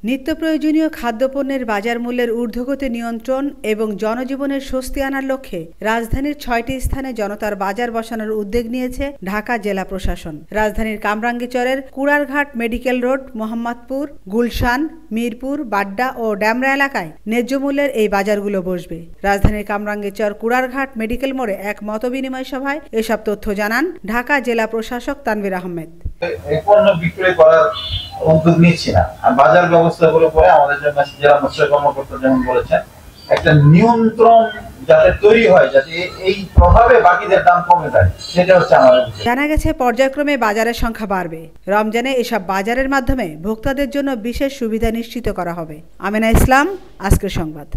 নিত্য প্রয়োজনীয় খাদ্যপণ্যের বাজার মূল্যের ঊর্ধ্বগতি নিয়ন্ত্রণ এবং জনজীবনের স্বস্তি আনার লক্ষ্যে রাজধানীর ৬টি স্থানে জনতার বাজার বসানোর উদ্যোগ নিয়েছে ঢাকা জেলা প্রশাসন। রাজধানীর কামরাঙ্গীরচরের কুড়ারঘাট মেডিকেল রোড, মোহাম্মদপুর, গুলশান, মিরপুর, বাড্ডা ও ড্যামরা এলাকায় ন্যায্য মূল্যের এই বাজারগুলো বসবে। রাজধানীর কামরাঙ্গীরচর কুড়ারঘাট মেডিকেল মোড়ে এক মতবিনিময় সভায় এসব তথ্য জানান ঢাকা জেলা প্রশাসক তানভীর আহমেদ। পণ্য বিক্রয় করার উদ্যোগ নিচ্ছি না, বাজার ব্যবস্থাগুলো করে আমাদের জন্য জেলা মৎস্য কর্মকর্তা যেমন বলেছেন, একটা নিয়ন্ত্রণ যাতে তৈরি হয়, যাতে এই প্রভাবে বাকিদের দাম কমে যায়, সেটা হচ্ছে আমাদের। জানা গেছে পর্যায়ক্রমে বাজারের সংখ্যা বাড়বে। রমজানে এসব বাজারের মাধ্যমে ভোক্তাদের জন্য বিশেষ সুবিধা নিশ্চিত করা হবে। আমেনা ইসলাম, আজকের সংবাদ।